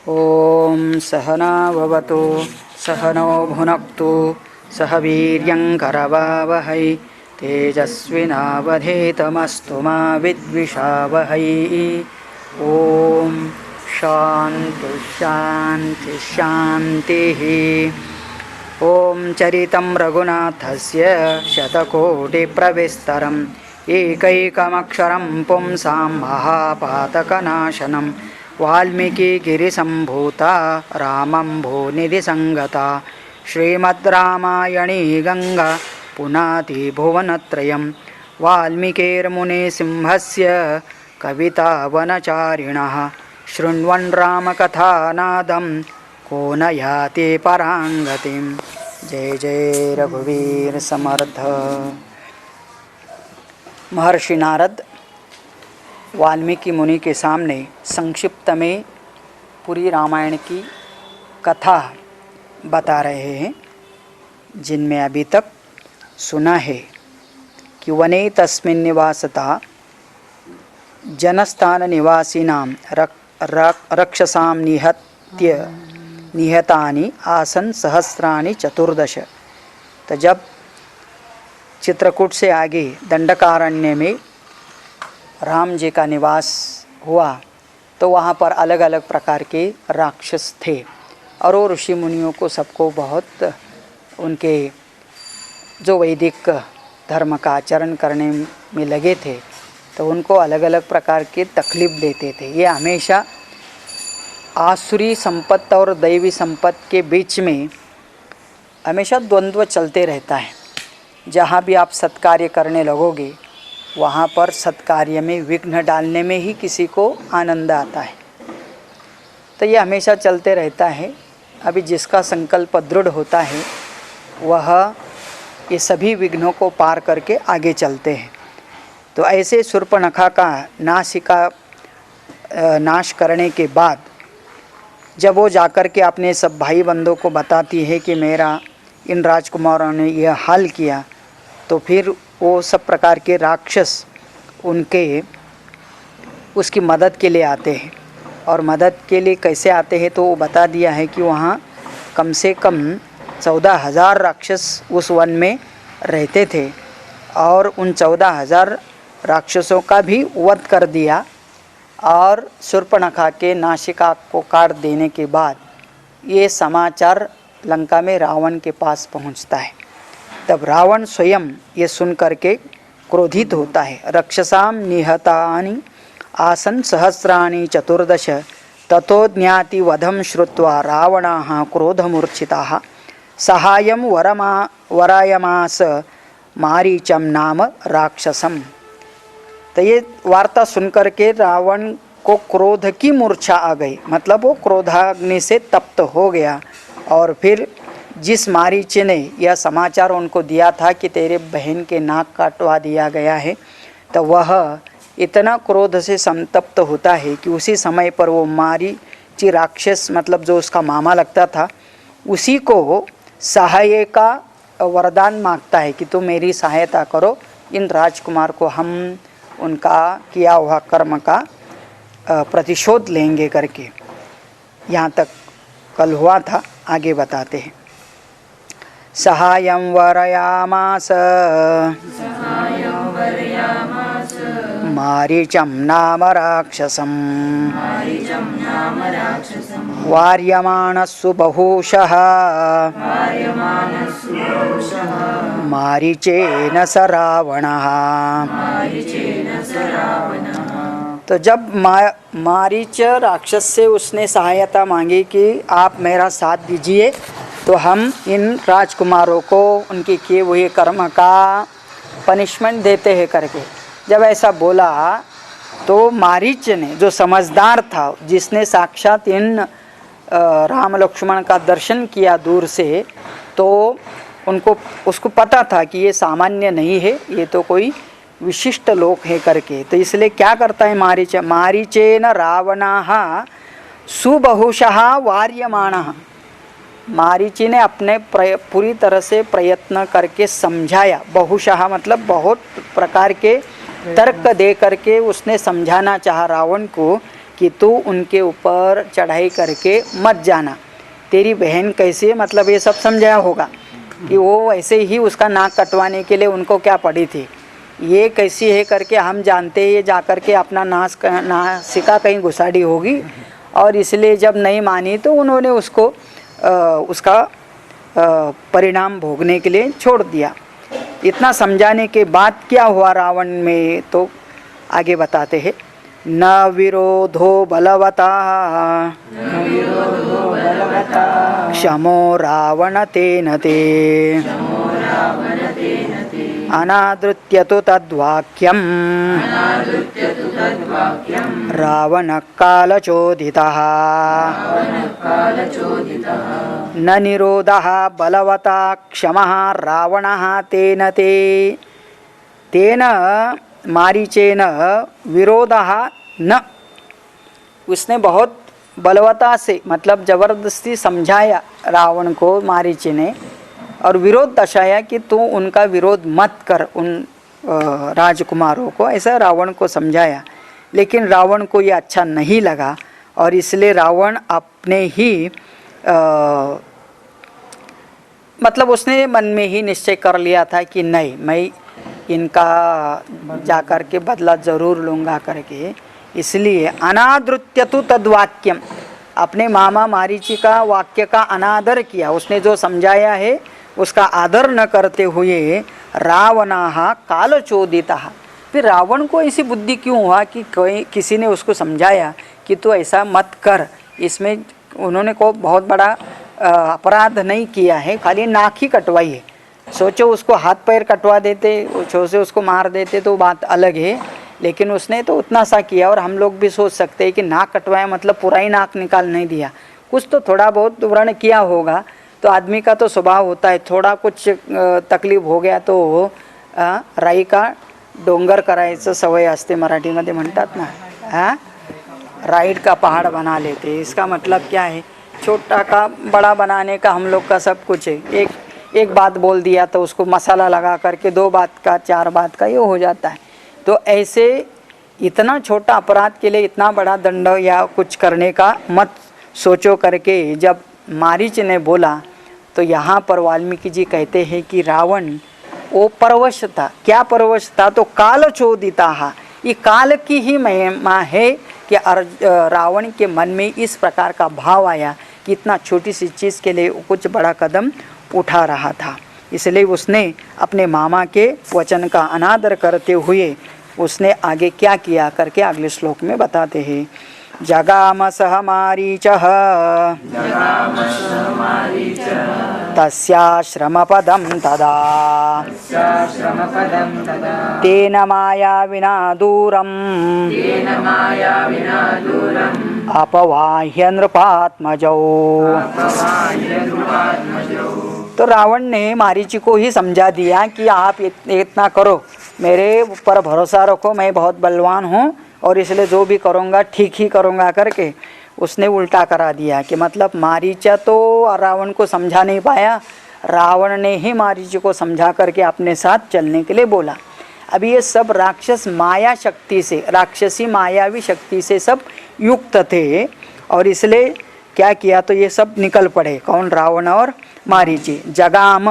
ओम सहना भवतु सहनो भुनक्तु सह वीर्यंकरवावहै तेजस्विनावधीतमस्तु मा विद्विषावहै। ओम शांति शांति शांतिः। ओम चरितं रघुनाथस्य शतकोटिप्रविस्तरम् एकैकमक्षरं पुंसां महापातकनाशनं वाल्मीकिगिरिसम्भूता रामं भूनिधिसंगता श्रीमद्रामायणी गंगा पुनाति भुवनत्रयं वाल्मीकिर्मुनिसिंहस्य कवितावनचारिणः शृण्वन् रामकथानादं को न याति परांगतिं। जय जय रघुवीर समर्थ। महर्षि नारद वाल्मीकि मुनि के सामने संक्षिप्त में पूरी रामायण की कथा बता रहे हैं, जिनमें अभी तक सुना है कि वने तस्मिन् निवासता जनस्थान निवासिनां रक्षसां निहतानि आसन सहस्राणि चतुर्दश। तो जब चित्रकूट से आगे दंडकारण्य में राम जी का निवास हुआ तो वहाँ पर अलग अलग प्रकार के राक्षस थे और वो ऋषि मुनियों को सबको बहुत उनके जो वैदिक धर्म का आचरण करने में लगे थे तो उनको अलग अलग प्रकार के तकलीफ देते थे। ये हमेशा आसुरी संपत्ति और दैवी संपत्ति के बीच में हमेशा द्वंद्व चलते रहता है। जहाँ भी आप सत्कार्य करने लगोगे वहाँ पर सत्कार्य में विघ्न डालने में ही किसी को आनंद आता है। तो ये हमेशा चलते रहता है। अभी जिसका संकल्प दृढ़ होता है वह ये सभी विघ्नों को पार करके आगे चलते हैं। तो ऐसे शूर्पणखा का नाश करने के बाद जब वो जाकर के अपने सब भाई बंधुओं को बताती है कि मेरा इन राजकुमारों ने यह हाल किया, तो फिर वो सब प्रकार के राक्षस उसकी मदद के लिए आते हैं। और मदद के लिए कैसे आते हैं तो वो बता दिया है कि वहाँ कम से कम 14,000 राक्षस उस वन में रहते थे और उन 14,000 राक्षसों का भी वध कर दिया। और शूर्पणखा के नासिका को काट देने के बाद ये समाचार लंका में रावण के पास पहुंचता है। तब रावण स्वयं ये सुन करके क्रोधित होता है। रक्षसां निहतानि आसन सहस्राणि चतुर्दश ततो ज्ञाति वधं श्रुत्वा रावणाः क्रोधमूर्छिताः सहायं वरायमास मारीचं नाम राक्षसम। तो ये वार्ता सुनकर के रावण को क्रोध की मूर्छा आ गई, मतलब वो क्रोधाग्नि से तप्त हो गया। और फिर जिस मारीच ने यह समाचार उनको दिया था कि तेरे बहन के नाक काटवा दिया गया है, तो वह इतना क्रोध से संतप्त होता है कि उसी समय पर वो मारीच राक्षस, मतलब जो उसका मामा लगता था, उसी को सहाय का वरदान मांगता है कि तुम मेरी सहायता करो, इन राजकुमार को हम उनका किया हुआ कर्म का प्रतिशोध लेंगे करके। यहाँ तक कल हुआ था, आगे बताते हैं। सहायं वरयामास मारीचं नाम राक्षसं वार्यमाणस्सु बहुशः मारीचेन स रावणः। तो जब मारीच राक्षस से उसने सहायता मांगी कि आप मेरा साथ दीजिए तो हम इन राजकुमारों को उनके किए हुए कर्म का पनिशमेंट देते हैं करके जब ऐसा बोला तो मारीच ने, जो समझदार था, जिसने साक्षात इन राम लक्ष्मण का दर्शन किया दूर से, तो उसको पता था कि ये सामान्य नहीं है, ये तो कोई विशिष्ट लोक है करके। तो इसलिए क्या करता है मारीचेन रावणाः सुबहुशः वार्यमाणः। मारीची ने अपने पूरी तरह से प्रयत्न करके समझाया। बहुशः मतलब बहुत प्रकार के तर्क दे करके उसने समझाना चाहा रावण को कि तू उनके ऊपर चढ़ाई करके मत जाना। तेरी बहन कैसी है, मतलब ये सब समझाया होगा कि वो वैसे ही उसका नाक कटवाने के लिए उनको क्या पड़ी थी, ये कैसी है करके हम जानते हैं, ये जा कर के अपना नासिका कहीं घुसाड़ी होगी, और इसलिए जब नहीं मानी तो उन्होंने उसको उसका परिणाम भोगने के लिए छोड़ दिया। इतना समझाने के बाद क्या हुआ रावण में, तो आगे बताते हैं, न विरोधो बलवता क्षमो रावण तेन ते अनादृत्य तु तद्वाक्यम् रावण कालचोदितः न निरोधः बलवता क्षमः रावणः तेन ते तेन मारीचेन विरोधः न, उसने बहुत बलवता से मतलब जबरदस्ती समझाया रावण को मारीचे ने, और विरोध दर्शाया कि तू उनका विरोध मत कर उन राजकुमारों को, ऐसा रावण को समझाया। लेकिन रावण को ये अच्छा नहीं लगा और इसलिए रावण अपने ही मतलब उसने मन में ही निश्चय कर लिया था कि नहीं, मैं इनका जाकर के बदला ज़रूर लूँगा करके। इसलिए अनादृत्य तु तद्वाक्यम, अपने मामा मारीची का वाक्य का अनादर किया, उसने जो समझाया है उसका आदर न करते हुए रावणाः कालचोदितः। फिर रावण को ऐसी बुद्धि क्यों हुआ कि कोई किसी ने उसको समझाया कि तू ऐसा मत कर, इसमें उन्होंने को बहुत बड़ा अपराध नहीं किया है, खाली नाक ही कटवाई है। सोचो उसको हाथ पैर कटवा देते, से उसको मार देते तो बात अलग है, लेकिन उसने तो उतना सा किया। और हम लोग भी सोच सकते हैं कि नाक कटवाया मतलब पूरा ही नाक निकाल नहीं दिया, कुछ तो थोड़ा बहुत व्रण किया होगा। तो आदमी का तो स्वभाव होता है, थोड़ा कुछ तकलीफ हो गया तो राई का डोंगर करायचं सवय असते, मराठीमध्ये म्हणतात ना, राईड का पहाड़ बना लेते। इसका मतलब क्या है, छोटा का बड़ा बनाने का हम लोग का सब कुछ है। एक बात बोल दिया तो उसको मसाला लगा करके 2 बात का 4 बात का ये हो जाता है। तो ऐसे इतना छोटा अपराध के लिए इतना बड़ा दंड या कुछ करने का मत सोचो करके जब मारीच ने बोला, तो यहाँ पर वाल्मीकि जी कहते हैं कि रावण वो परवश था। क्या परवश था, तो कालचोदिता, ये काल की ही महिमा है कि रावण के मन में इस प्रकार का भाव आया कि इतना छोटी सी चीज़ के लिए कुछ बड़ा कदम उठा रहा था। इसलिए उसने अपने मामा के वचन का अनादर करते हुए उसने आगे क्या किया करके अगले श्लोक में बताते हैं। जगाम सह मारीचः तस्याश्रमपदं तदा तेन मायाविना दूरम् अपवाह्य नृपात्मजौ। तो रावण ने मारीची को ही समझा दिया कि आप इतना करो, मेरे ऊपर भरोसा रखो, मैं बहुत बलवान हूँ और इसलिए जो भी करूँगा ठीक ही करूँगा करके उसने उल्टा करा दिया। कि मतलब मारीचा तो रावण को समझा नहीं पाया, रावण ने ही मारीची को समझा करके अपने साथ चलने के लिए बोला। अब ये सब राक्षस माया शक्ति से, राक्षसी मायावी शक्ति से सब युक्त थे और इसलिए क्या किया, तो ये सब निकल पड़े। कौन, रावण और मारीची। जगाम,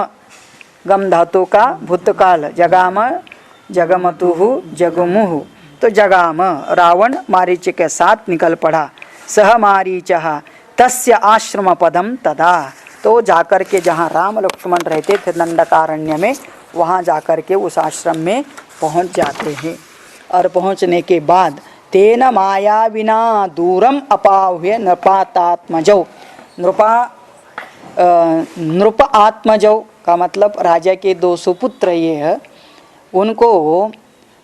गम धातु का भूतकाल, जगाम जगमतुहु जगमुहु, तो जगाम रावण मारीच के साथ निकल पड़ा। सह मारीचः तस्य आश्रम पदम तदा, तो जाकर के जहाँ राम लक्ष्मण रहते थे दंडकारण्य में, वहाँ जाकर के उस आश्रम में पहुँच जाते हैं। और पहुँचने के बाद तेन माया विना दूरम अपाव्य नृपातात्मजौ, नृप आत्मजौ का मतलब राजा के 2 सुपुत्र ये है। उनको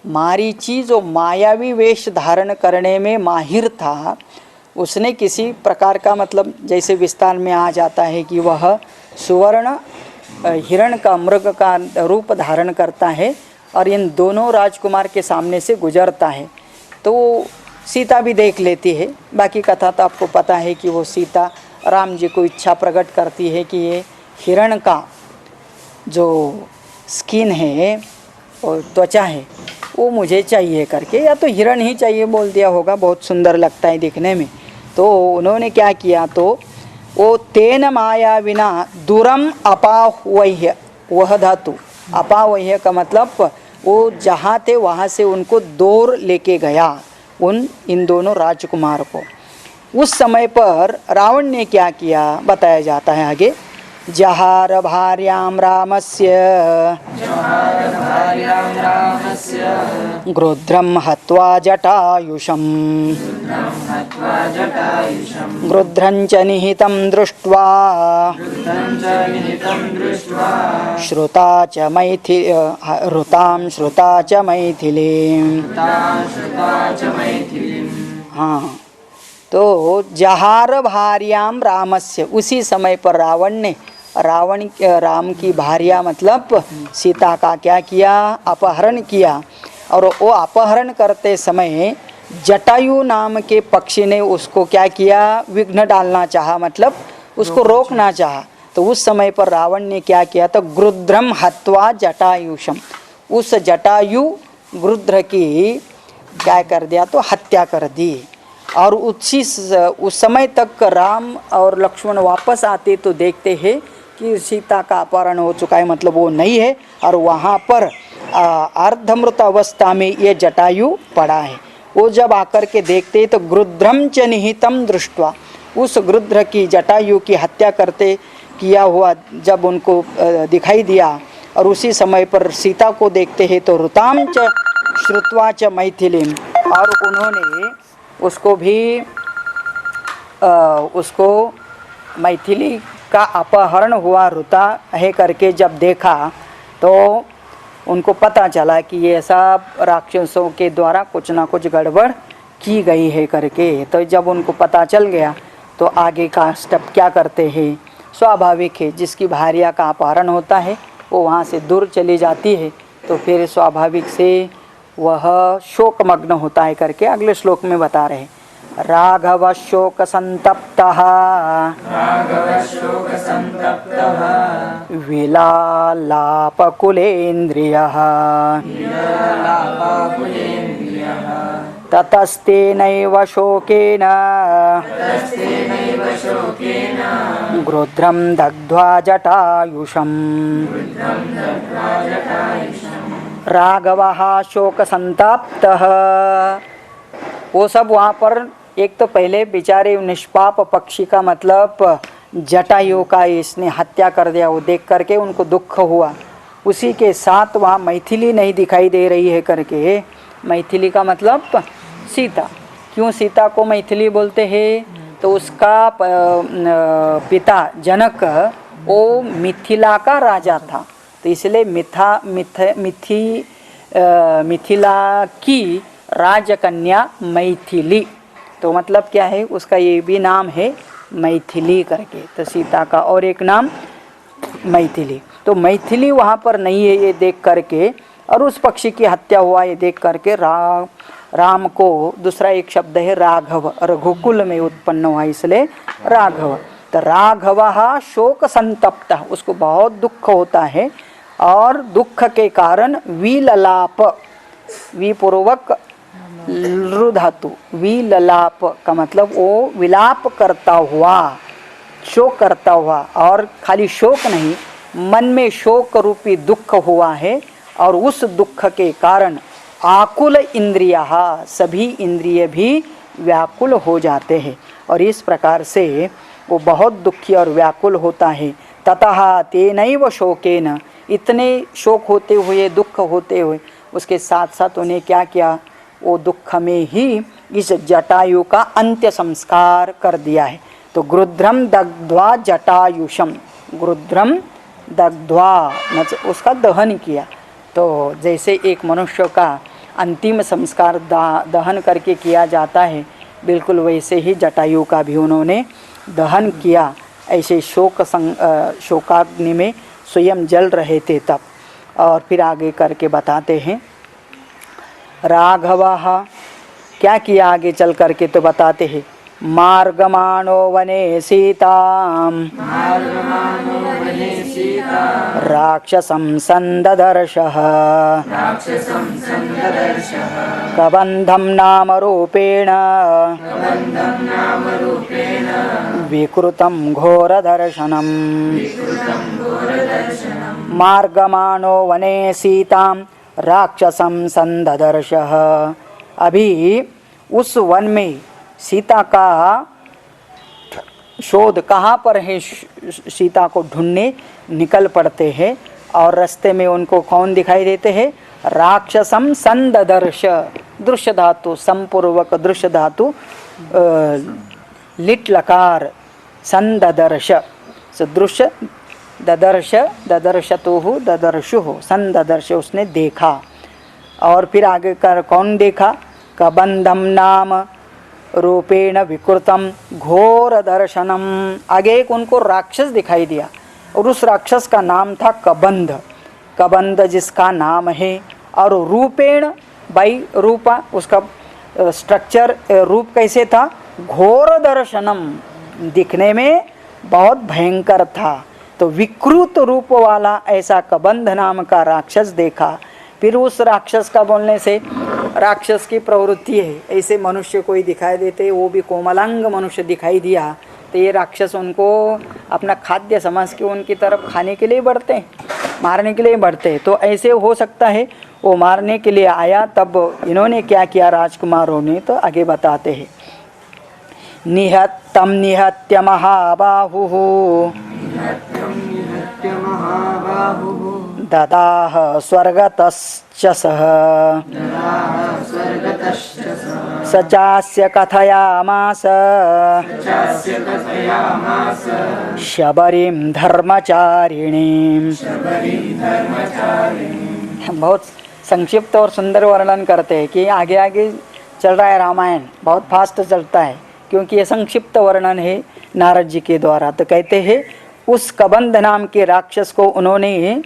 मारीची जो मायावी वेश धारण करने में माहिर था, उसने किसी प्रकार का मतलब जैसे विस्तार में आ जाता है कि वह सुवर्ण हिरण का, मृग का रूप धारण करता है और इन दोनों राजकुमार के सामने से गुजरता है। तो सीता भी देख लेती है। बाकी कथा तो आपको पता है कि वो सीता राम जी को इच्छा प्रकट करती है कि ये हिरण का जो स्किन है और त्वचा है वो मुझे चाहिए करके, या तो हिरण ही चाहिए बोल दिया होगा, बहुत सुंदर लगता है दिखने में। तो उन्होंने क्या किया, तो वो तेन माया विना दूरम अपावह्य, वह धातु अपावह्य का मतलब वो जहाँ थे वहाँ से उनको दूर लेके गया इन दोनों राजकुमार को। उस समय पर रावण ने क्या किया बताया जाता है आगे। जहार भार्यां रामस्य गृध्रं हत्वा जटायुषम् गृध्रं च निहितं दृष्ट्वा श्रुता च मैथिलीं। हाँ, तो जहार भार्याम रामस्य, उसी समय पर राम की भार्या मतलब सीता का क्या किया, अपहरण किया। और वो अपहरण करते समय जटायु नाम के पक्षी ने उसको क्या किया, विघ्न डालना चाहा, मतलब उसको रोकना चाहा। तो उस समय पर रावण ने क्या किया, तो गृध्रम हत्वा जटायुषम, उस जटायु गृध्र की क्या कर दिया, तो हत्या कर दी। और उस समय तक राम और लक्ष्मण वापस आते तो देखते हैं कि सीता का अपहरण हो चुका है, मतलब वो नहीं है, और वहाँ पर अर्धमृत अवस्था में ये जटायु पड़ा है। वो जब आकर के देखते तो गृध्रम च निहितम दृष्ट्वा, उस गृध्र की जटायु की हत्या करते किया हुआ जब उनको दिखाई दिया, और उसी समय पर सीता को देखते हैं तो ऋताम च श्रुत्वा च मैथिलीम, और उन्होंने उसको भी उसको मैथिली का अपहरण हुआ ऋता है करके जब देखा तो उनको पता चला कि ये सब राक्षसों के द्वारा कुछ ना कुछ गड़बड़ की गई है करके। तो जब उनको पता चल गया तो आगे का स्टेप क्या करते हैं, स्वाभाविक है, जिसकी भार्या का अपहरण होता है वो वहाँ से दूर चली जाती है, तो फिर स्वाभाविक से वह शोकमग्न होता है करके अगले श्लोक में बता रहे। राघव शोक संतप्तः विलालापकुलेन्द्रियः ततस्तेनैव शोकेन गृध्रं दग्ध्वा जटायुषम्। राघवः शोक संताप्तः, वो सब वहाँ पर एक तो पहले बेचारे निष्पाप पक्षी का मतलब जटायु का इसने हत्या कर दिया, वो देख करके उनको दुख हुआ। उसी के साथ वहाँ मैथिली नहीं दिखाई दे रही है करके, मैथिली का मतलब सीता। क्यों सीता को मैथिली बोलते हैं, तो उसका पिता जनक वो मिथिला का राजा था, तो इसलिए मिथिला की राजकन्या मैथिली, तो मतलब क्या है उसका ये भी नाम है मैथिली करके। तो सीता का और एक नाम मैथिली, तो मैथिली वहाँ पर नहीं है ये देख करके, और उस पक्षी की हत्या हुआ ये देख करके राम को दूसरा एक शब्द है राघव, रघुकुल में उत्पन्न हुआ इसलिए राघव। तो राघव शोक संतप्त, उसको बहुत दुख होता है, और दुख के कारण विललाप, विपूर्वक लृधातु, विललाप का मतलब वो विलाप करता हुआ, शोक करता हुआ, और खाली शोक नहीं, मन में शोक रूपी दुख हुआ है, और उस दुख के कारण आकुल इंद्रिया, सभी इंद्रिय भी व्याकुल हो जाते हैं, और इस प्रकार से वो बहुत दुखी और व्याकुल होता है। ततः तेनैव शोकेन, इतने शोक होते हुए, दुख होते हुए, उसके साथ साथ उन्हें क्या किया, वो दुख में ही इस जटायु का अंत्य संस्कार कर दिया है। तो गृध्रम दग्ध्वा जटायुषम, गृध्रम दग्ध्वा उसका दहन किया। तो जैसे एक मनुष्य का अंतिम संस्कार दहन करके किया जाता है, बिल्कुल वैसे ही जटायु का भी उन्होंने दहन किया। ऐसे शोकाग्नि में स्वयं जल रहे थे तब। और फिर आगे करके बताते हैं राघव क्या किया आगे चल करके, तो बताते हैं मार्गमाणो वने सीतां राक्षसं संददर्शः कबन्धं नाम रूपेण विकृतं घोरदर्शनम्। मार्गमाणो वने सीतां राक्षसं संददर्शः। अभी उस वन में सीता का शोध कहाँ पर है, सीता को ढूंढने निकल पड़ते हैं और रास्ते में उनको कौन दिखाई देते हैं? राक्षसम संददर्श, दृश्य धातु संपूर्वक दृश्य धातु लिट लकार संददर्श, दृश्य ददर्श ददर्शतुहु ददर्शुहु संददर्श, उसने देखा। और फिर आगे कर कौन देखा? कबंधम नाम रूपेण विकृतम घोर दर्शनम। आगे एक उनको राक्षस दिखाई दिया और उस राक्षस का नाम था कबंध। कबंध जिसका नाम है, और रूपेण बाई रूपा, उसका स्ट्रक्चर रूप कैसे था? घोर दर्शनम, दिखने में बहुत भयंकर था। तो विकृत रूप वाला ऐसा कबंध नाम का राक्षस देखा। फिर उस राक्षस का बोलने से राक्षस की प्रवृत्ति है, ऐसे मनुष्य कोई दिखाई देते, वो भी कोमलांग मनुष्य दिखाई दिया तो ये राक्षस उनको अपना खाद्य समझ के उनकी तरफ खाने के लिए बढ़ते हैं, मारने के लिए बढ़ते हैं। तो ऐसे हो सकता है वो मारने के लिए आया, तब इन्होंने क्या किया राजकुमारों ने, तो आगे बताते हैं। निहत्तम निहत्य महाबाहुः ददाह स्वर्गतश्च सः सचास्य कथयामास शबरीं धर्मचारिणीं। बहुत संक्षिप्त और सुंदर वर्णन करते हैं कि आगे आगे चल रहा है रामायण, बहुत फास्ट चलता है क्योंकि ये संक्षिप्त वर्णन है नारद जी के द्वारा। तो कहते हैं उस कबंध नाम के राक्षस को उन्होंने,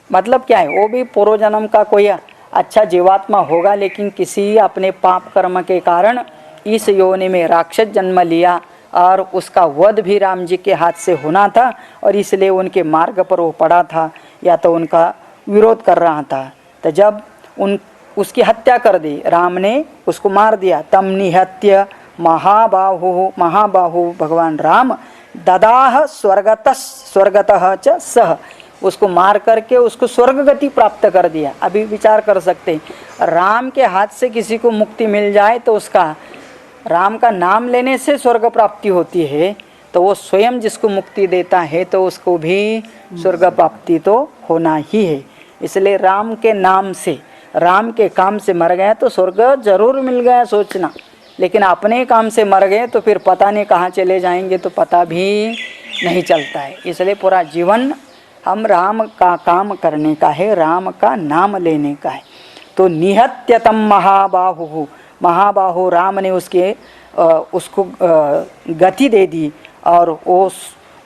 मतलब क्या है, वो भी पूर्व जन्म का कोई अच्छा जीवात्मा होगा, लेकिन किसी अपने पाप कर्म के कारण इस योनि में राक्षस जन्म लिया और उसका वध भी राम जी के हाथ से होना था और इसलिए उनके मार्ग पर वो पड़ा था या तो उनका विरोध कर रहा था। तो जब उसकी हत्या कर दी, राम ने उसको मार दिया। तम निहत्य महाबाहु भगवान राम ददाह स्वर्गतः च सह, उसको मार करके उसको स्वर्ग गति प्राप्त कर दिया। अभी विचार कर सकते हैं, राम के हाथ से किसी को मुक्ति मिल जाए तो उसका राम का नाम लेने से स्वर्ग प्राप्ति होती है, तो वो स्वयं जिसको मुक्ति देता है तो उसको भी स्वर्ग प्राप्ति तो होना ही है। इसलिए राम के नाम से, राम के काम से मर गए तो स्वर्ग जरूर मिल गया सोचना, लेकिन अपने काम से मर गए तो फिर पता नहीं कहाँ चले जाएंगे, तो पता भी नहीं चलता है। इसलिए पूरा जीवन हम राम का काम करने का है, राम का नाम लेने का है। तो निहत्यतम महाबाहु राम ने उसको गति दे दी और उस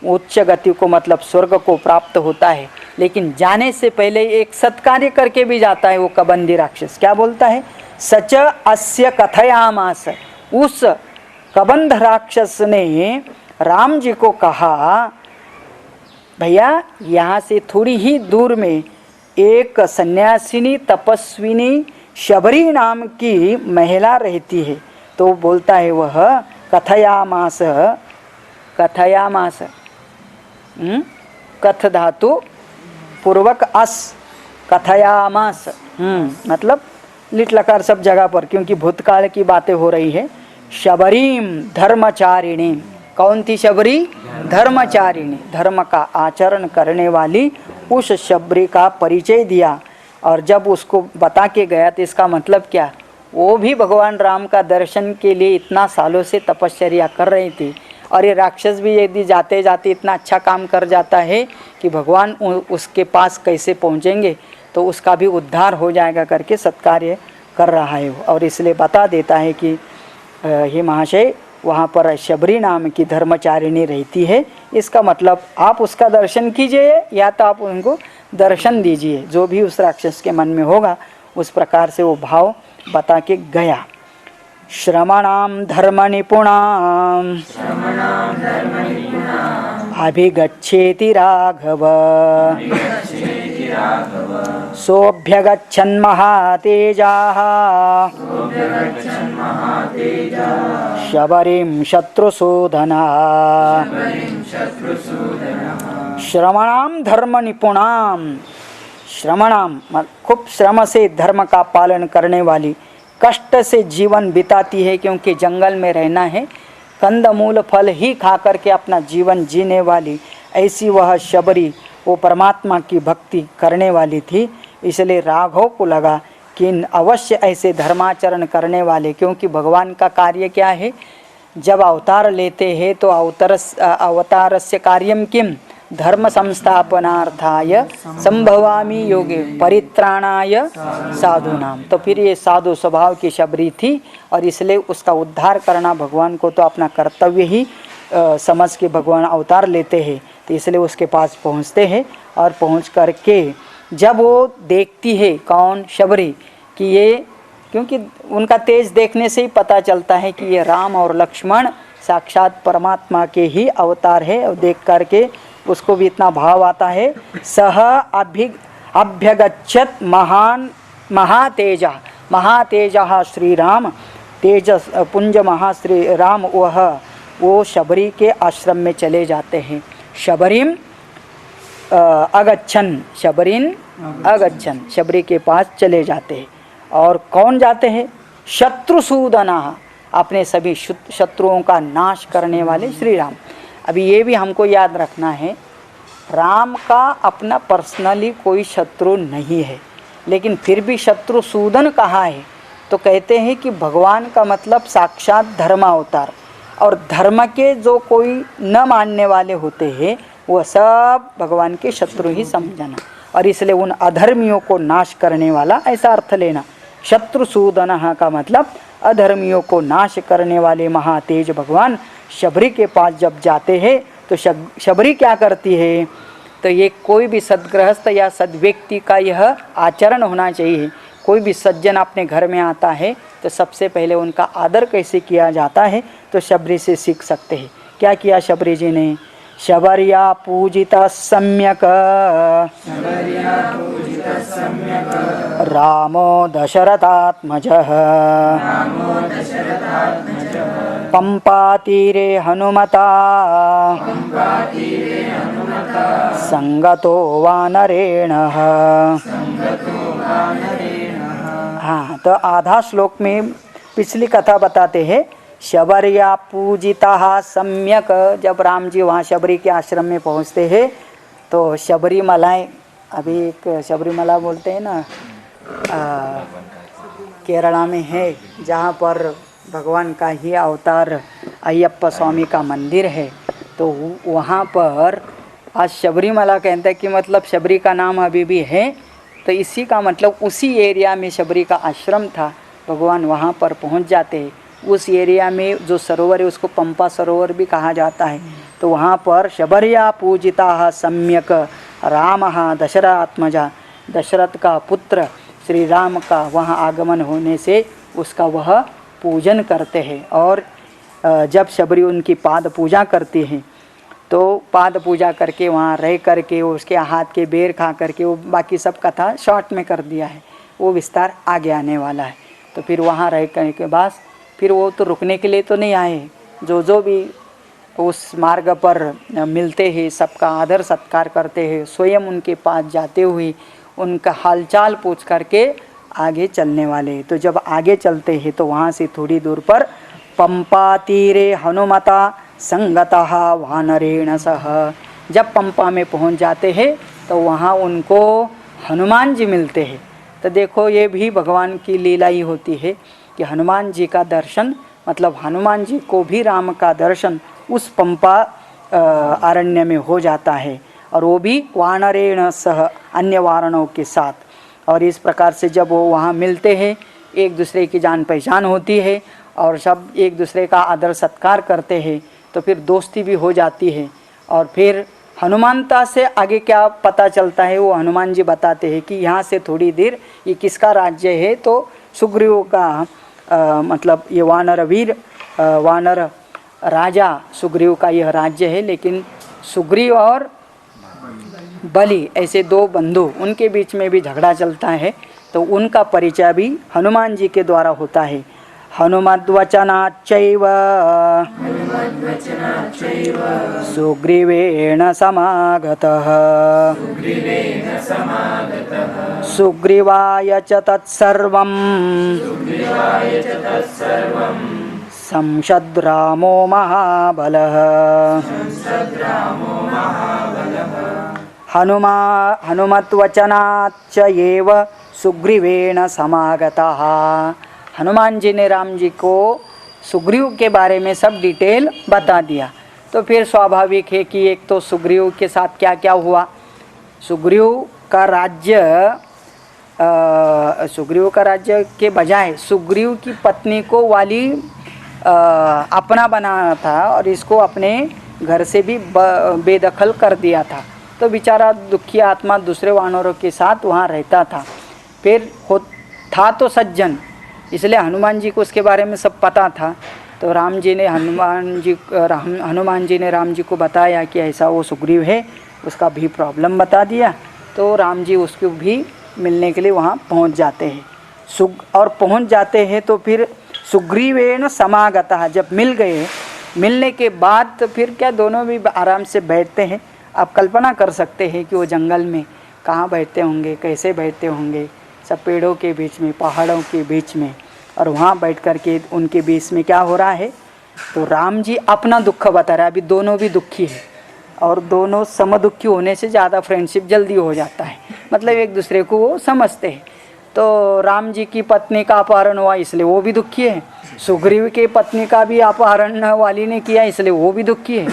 उच्च गति को मतलब स्वर्ग को प्राप्त होता है। लेकिन जाने से पहले एक सत्कार्य करके भी जाता है वो कबंधी राक्षस। क्या बोलता है? सच अस्य कथयामास, उस कबंध राक्षस ने राम जी को कहा, भैया यहाँ से थोड़ी ही दूर में एक सन्यासिनी तपस्विनी शबरी नाम की महिला रहती है। तो बोलता है वह कथयामास, कथ धातु पूर्वक अस, कथयामास मतलब लिट लकार सब जगह पर, क्योंकि भूतकाल की बातें हो रही है। शबरीम धर्मचारिणी, कौन थी शबरी? धर्मचारिणी, धर्म का आचरण करने वाली उस शबरी का परिचय दिया। और जब उसको बता के गया तो इसका मतलब क्या, वो भी भगवान राम का दर्शन के लिए इतना सालों से तपश्चर्या कर रही थी। और ये राक्षस भी यदि जाते जाते इतना अच्छा काम कर जाता है कि भगवान उसके पास कैसे पहुँचेंगे, तो उसका भी उद्धार हो जाएगा करके सत्कार्य कर रहा है। और इसलिए बता देता है कि हे महाशय, वहाँ पर शबरी नाम की धर्मचारिणी रहती है। इसका मतलब आप उसका दर्शन कीजिए या तो आप उनको दर्शन दीजिए, जो भी उस राक्षस के मन में होगा उस प्रकार से वो भाव बता के गया। श्रमणां धर्मनिपुणाम् अभिगच्छेति राघव सोऽभ्यगच्छन् महातेजाः शबरीं शत्रुसूदनः श्रमणां धर्म निपुणाम। श्रमणाम खूब श्रम से धर्म का पालन करने वाली, कष्ट से जीवन बिताती है क्योंकि जंगल में रहना है, कंदमूल फल ही खा करके अपना जीवन जीने वाली ऐसी वह शबरी वो परमात्मा की भक्ति करने वाली थी। इसलिए राघव को लगा कि अवश्य ऐसे धर्माचरण करने वाले, क्योंकि भगवान का कार्य क्या है, जब अवतार लेते हैं तो अवतारस्य कार्यम किम धर्म संस्थापनार्थाय संभवामि योगे परित्राणाय साधूनाम। तो फिर ये साधु स्वभाव की शबरी थी और इसलिए उसका उद्धार करना भगवान को तो अपना कर्तव्य ही समझ के भगवान अवतार लेते हैं। तो इसलिए उसके पास पहुंचते हैं और पहुंच करके जब वो देखती है कौन शबरी कि ये, क्योंकि उनका तेज देखने से ही पता चलता है कि ये राम और लक्ष्मण साक्षात परमात्मा के ही अवतार है, और देख करके उसको भी इतना भाव आता है। सह अभ्यगच्छत महातेजा महातेजा श्री राम तेजस पुंज महाश्री राम वो शबरी के आश्रम में चले जाते हैं। शबरीम अगच्छन शबरीन अगच्छन शबरी के पास चले जाते हैं। और कौन जाते हैं? शत्रुसूदना अपने सभी शत्रुओं का नाश करने वाले श्री राम। अभी ये भी हमको याद रखना है, राम का अपना पर्सनली कोई शत्रु नहीं है, लेकिन फिर भी शत्रुसूदन कहा है तो कहते हैं कि भगवान का मतलब साक्षात धर्म अवतार, और धर्म के जो कोई न मानने वाले होते हैं वो सब भगवान के शत्रु ही समझना, और इसलिए उन अधर्मियों को नाश करने वाला ऐसा अर्थ लेना। शत्रुसूदन का मतलब अधर्मियों को नाश करने वाले महातेज भगवान शबरी के पास जब जाते हैं तो शबरी क्या करती है? तो ये कोई भी सद्गृहस्थ या सद्व्यक्ति का यह आचरण होना चाहिए। कोई भी सज्जन अपने घर में आता है तो सबसे पहले उनका आदर कैसे किया जाता है तो शबरी से सीख सकते हैं। क्या किया शबरी जी ने? शबर्या पूजिता सम्यक रामो दशरथात्मजः पंपातीरे हनुमता संगतो वानरेणः। हाँ, तो आधा श्लोक में पिछली कथा बताते हैं। शबर्या पूजिता सम्यक, जब राम जी वहाँ शबरी के आश्रम में पहुँचते हैं तो शबरीमलाएँ, अभी एक शबरीमला बोलते हैं ना, केरला में है, जहाँ पर भगवान का ही अवतार अय्यप्पा स्वामी का मंदिर है। तो वहाँ पर आज शबरीमला कहते हैं कि मतलब शबरी का नाम अभी भी है, तो इसी का मतलब उसी एरिया में शबरी का आश्रम था। भगवान वहाँ पर पहुँच जाते हैं। उस एरिया में जो सरोवर है उसको पंपा सरोवर भी कहा जाता है। तो वहाँ पर शबर्या पूजिता सम्यक रामः दशरथात्मजा, दशरथ का पुत्र श्री राम का वहाँ आगमन होने से उसका वह पूजन करते हैं। और जब शबरी उनकी पाद पूजा करती हैं तो पाद पूजा करके वहाँ रह करके उसके हाथ के बेर खा करके, वो बाकी सब कथा शॉर्ट में कर दिया है, वो विस्तार आगे आने वाला है। तो फिर वहाँ रह करने के बाद फिर वो तो रुकने के लिए तो नहीं आए, जो भी उस मार्ग पर मिलते हैं सबका आदर सत्कार करते हैं, स्वयं उनके पास जाते हुए उनका हालचाल पूछ करके आगे चलने वाले। तो जब आगे चलते हैं तो वहाँ से थोड़ी दूर पर पंपा तीरे हनुमता संगतः वानरेण सह, जब पंपा में पहुँच जाते हैं तो वहाँ उनको हनुमान जी मिलते हैं। तो देखो ये भी भगवान की लीला ही होती है कि हनुमान जी का दर्शन, मतलब हनुमान जी को भी राम का दर्शन उस पंपा अरण्य में हो जाता है, और वो भी वानरेण सह अन्य वारणों के साथ। और इस प्रकार से जब वो वहाँ मिलते हैं, एक दूसरे की जान पहचान होती है और सब एक दूसरे का आदर सत्कार करते हैं, तो फिर दोस्ती भी हो जाती है। और फिर हनुमानता से आगे क्या पता चलता है वो हनुमान जी बताते हैं कि यहाँ से थोड़ी देर ये किसका राज्य है, तो सुग्रीव का मतलब ये वानर वीर वानर राजा सुग्रीव का यह राज्य है, लेकिन सुग्रीव और बलि ऐसे दो बंधु, उनके बीच में भी झगड़ा चलता है, तो उनका परिचय भी हनुमान जी के द्वारा होता है। हनुमद्वचनाच्चैव सुग्रीवेण समागतः सुग्रीवाय च तत्सर्वं संशद्रामो महाबलः हनुमद्वचनाच्च एव सुग्रीवेण समागतः। हनुमान जी ने राम जी को सुग्रीव के बारे में सब डिटेल बता दिया। तो फिर स्वाभाविक है कि एक तो सुग्रीव के साथ क्या क्या हुआ। सुग्रीव का राज्य के बजाय सुग्रीव की पत्नी को वाली अपना बनाना था और इसको अपने घर से भी बेदखल कर दिया था। तो बेचारा दुखी आत्मा दूसरे वानरों के साथ वहाँ रहता था। फिर था तो सज्जन, इसलिए हनुमान जी को उसके बारे में सब पता था। तो हनुमान जी ने राम जी को बताया कि ऐसा वो सुग्रीव है, उसका भी प्रॉब्लम बता दिया। तो राम जी उसको भी मिलने के लिए वहाँ पहुँच जाते हैं। और पहुँच जाते हैं तो फिर सुग्रीवेण समागतः, जब मिल गए, मिलने के बाद तो फिर क्या दोनों भी आराम से बैठते हैं। आप कल्पना कर सकते हैं कि वो जंगल में कहाँ बैठते होंगे, कैसे बैठते होंगे, सब पेड़ों के बीच में, पहाड़ों के बीच में, और वहाँ बैठ कर के उनके बीच में क्या हो रहा है। तो राम जी अपना दुख बता रहे हैं। अभी दोनों भी दुखी है और दोनों समदुखी होने से ज़्यादा फ्रेंडशिप जल्दी हो जाता है, मतलब एक दूसरे को वो समझते हैं। तो राम जी की पत्नी का अपहरण हुआ इसलिए वो भी दुखी है, सुग्रीव की पत्नी का भी अपहरण वाली ने किया इसलिए वो भी दुखी है।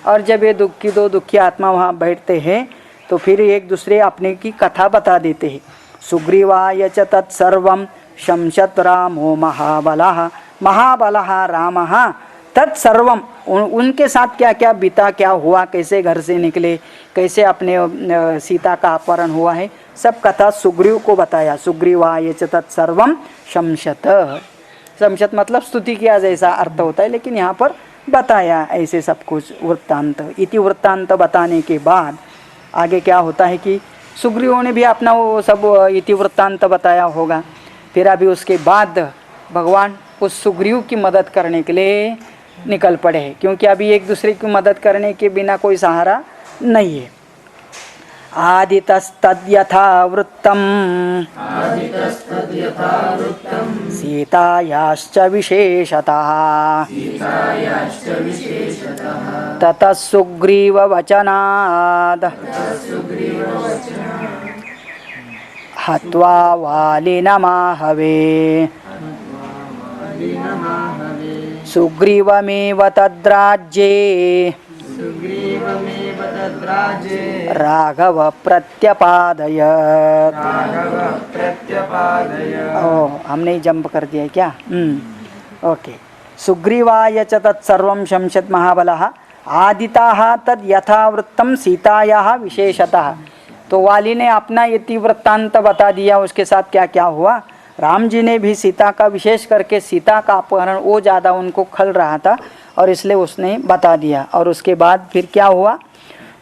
और जब ये दो दुखी आत्मा वहाँ बैठते हैं तो फिर एक दूसरे अपने की कथा बता देते हैं। सुग्रीवाय च तत्सर्वं शंशत रामो महाबलः महाबलः रामः तत्सर्वम, उनके साथ क्या क्या बीता, क्या हुआ, कैसे घर से निकले, कैसे अपने सीता का अपहरण हुआ है, सब कथा सुग्रीव को बताया। सुग्रीवाय च तत्सर्वम शंशत, शंशत मतलब स्तुति किया जैसा अर्थ होता है, लेकिन यहाँ पर बताया ऐसे सब कुछ वृत्तांत। इति वृत्तांत बताने के बाद आगे क्या होता है कि सुग्रीव ने भी अपना वो सब इति वृत्तांत बताया होगा। फिर अभी उसके बाद भगवान उस सुग्रीव की मदद करने के लिए निकल पड़े हैं, क्योंकि अभी एक दूसरे की मदद करने के बिना कोई सहारा नहीं है। आदितस्तद्यथा वृत्तम सीतायाश्च विशेषतः ततः सुग्रीव वचनाद् हत्वा वालिनमाहवे सुग्रीवमेव तद्राज्ये राघव प्रत्यपादयत्। हमने जंप कर दिया क्या? ओके। सुग्रीवाय च तत्सर्वं शंशत महाबलः आदिताः तद यथावृत्तम सीतायाः विशेषतः। तो वाली ने अपना इति वृत्तांत बता दिया, उसके साथ क्या क्या हुआ। राम जी ने भी सीता का, विशेष करके सीता का अपहरण वो ज़्यादा उनको खल रहा था और इसलिए उसने बता दिया। और उसके बाद फिर क्या हुआ,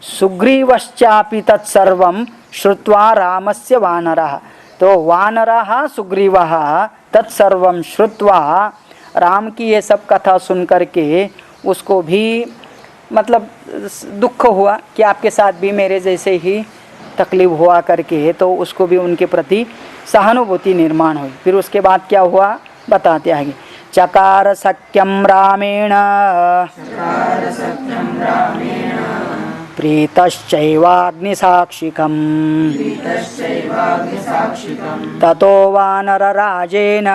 सुग्रीवश्चापि तत्सर्वं श्रुत्वा रामस्य वानरः। तो वानरः सुग्रीवः तत्सर्वं श्रुत्वा, राम की ये सब कथा सुन करके उसको भी मतलब दुख हुआ कि आपके साथ भी मेरे जैसे ही तकलीफ हुआ करके, तो उसको भी उनके प्रति सहानुभूति निर्माण हुई। फिर उसके बाद क्या हुआ बताते आगे। चकार सख्यम रामेण प्रीतश्चैवाग्निसाक्षिकम् ततो वानरराजेन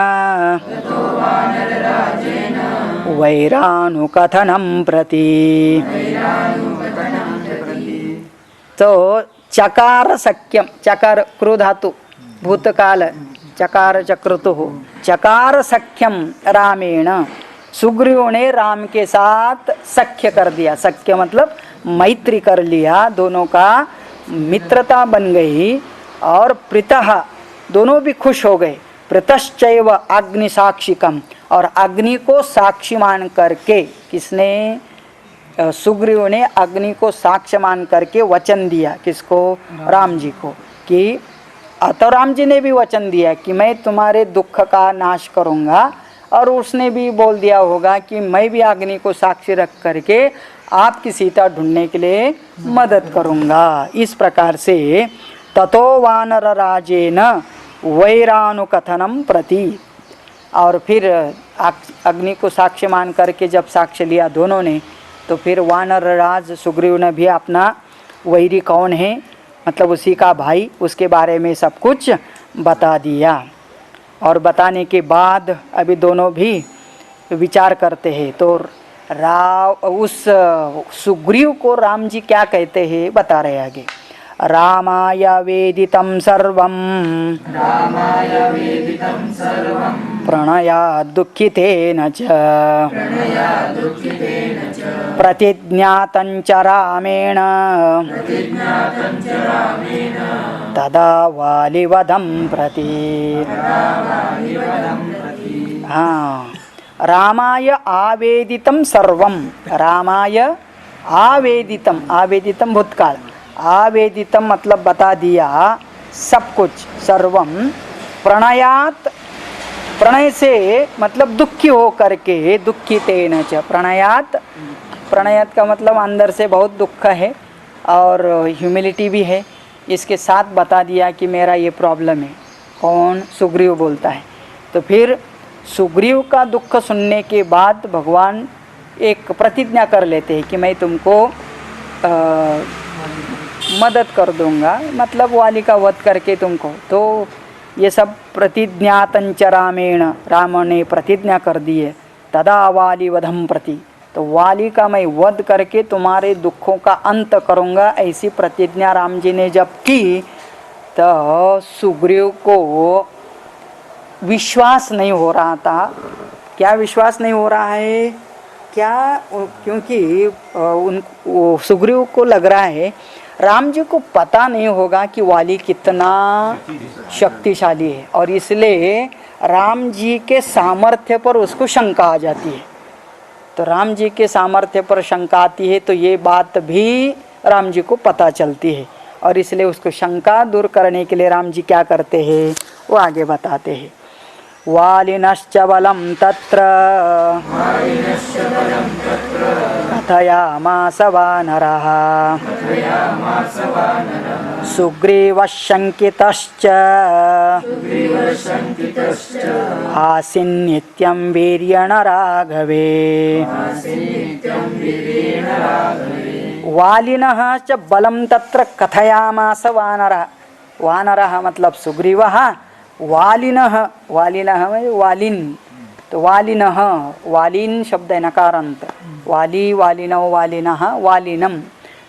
वैरानुकथनं प्रति। तो चकार सख्यम, चकार क्रोधातु भूतकाल, चकार चक्रतु हो, चकार सख्यम रामेण, सुग्रीव ने राम के साथ सख्य कर दिया। सख्य मतलब मैत्री कर लिया, दोनों का मित्रता बन गई और प्रीतः दोनों भी खुश हो गए। प्रतश्चैव अग्नि साक्षिकम, और अग्नि को साक्षी मान करके, किसने, सुग्रीव ने अग्नि को साक्ष्य मान करके वचन दिया, किसको, राम जी को, कि तो राम जी ने भी वचन दिया कि मैं तुम्हारे दुख का नाश करूंगा, और उसने भी बोल दिया होगा कि मैं भी अग्नि को साक्षी रख करके आपकी सीता ढूंढने के लिए मदद करूंगा। इस प्रकार से ततो वानर राजेन वैरानुकथनम प्रति, और फिर अग्नि को साक्ष्य मान करके जब साक्ष्य लिया दोनों ने, तो फिर वानर राज सुग्रीव ने भी अपना वैरी कौन है, मतलब उसी का भाई, उसके बारे में सब कुछ बता दिया। और बताने के बाद अभी दोनों भी विचार करते हैं, तो उस सुग्रीव को राम जी क्या कहते हैं बता रहे आगे। रामाय वेदितं सर्वं प्रणयाद् दुःखितेन च प्रतिज्ञातं च रामेण तदा वालिवधं प्रति। हाँ, रामाय आवेदितं सर्वं, रामाय आवेदितं, आवेदितं भूतकाल, आवेदितम मतलब बता दिया सब कुछ, सर्वम प्रणयात, प्रणय से मतलब दुखी हो करके, दुखितेन च, प्रणयात, प्रणयात का मतलब अंदर से बहुत दुख है और ह्यूमिलिटी भी है, इसके साथ बता दिया कि मेरा ये प्रॉब्लम है। कौन, सुग्रीव बोलता है। तो फिर सुग्रीव का दुख सुनने के बाद भगवान एक प्रतिज्ञा कर लेते हैं कि मैं तुमको मदद कर दूंगा, मतलब वाली का वध करके तुमको। तो ये सब प्रतिज्ञातंच रामेण, राम ने प्रतिज्ञा कर दी है, तदा वाली वधम प्रति, तो वाली का मैं वध करके तुम्हारे दुखों का अंत करूंगा, ऐसी प्रतिज्ञा राम जी ने जब की, तो सुग्रीव को विश्वास नहीं हो रहा था। क्या विश्वास नहीं हो रहा है, क्या, क्योंकि सुग्रीव को लग रहा है राम जी को पता नहीं होगा कि वाली कितना शक्तिशाली है, और इसलिए राम जी के सामर्थ्य पर उसको शंका आ जाती है। तो राम जी के सामर्थ्य पर शंका आती है, तो ये बात भी राम जी को पता चलती है, और इसलिए उसको शंका दूर करने के लिए राम जी क्या करते हैं वो आगे बताते हैं। वालिनश्च बलं तत्र कथयामास वानरः सुग्रीवः शङ्कितश्च आसीन्नित्यं वीर्येण राघवे। वालिनः च बलं तत्र कथयामास वानरः, वानरः मतलब सुग्रीवः, वालिनः, वालिनः वालिन, तो वालिनः, वालिन शब्द है नकारांत, वाली, वालिनौ, वालिनः, वालिनम,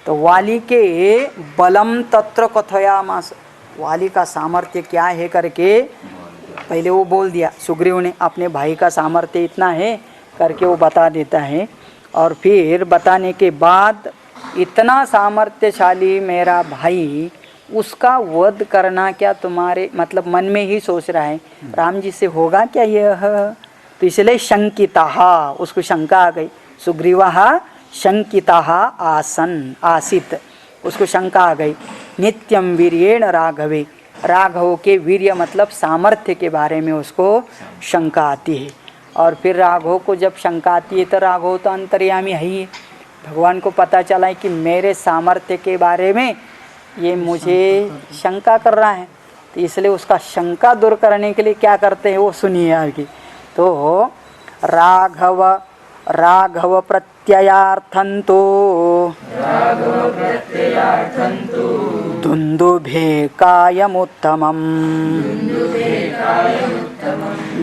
तो वाली के बलम तत्र कथयामास, वाली का सामर्थ्य क्या है करके पहले वो बोल दिया, सुग्रीव ने अपने भाई का सामर्थ्य इतना है करके वो बता देता है। और फिर बताने के बाद इतना सामर्थ्यशाली मेरा भाई, उसका वध करना क्या तुम्हारे, मतलब मन में ही सोच रहा है राम जी से होगा क्या यह, तो इसलिए शंकिताः, उसको शंका आ गई। सुग्रीवाः शंकिताः आसन, आसित, उसको शंका आ गई। नित्यम वीर्येण राघवे, राघव के वीर्य मतलब सामर्थ्य के बारे में उसको शंका आती है। और फिर राघव को जब शंका आती है तो राघव तो अंतर्यामी है ही, भगवान को पता चला है कि मेरे सामर्थ्य के बारे में ये मुझे शंका कर रहा है, तो इसलिए उसका शंका दूर करने के लिए क्या करते हैं वो सुनिए आगे। तो राघव, राघव प्रत्ययार्थंतो दुन्दुभे कायमुत्तमम्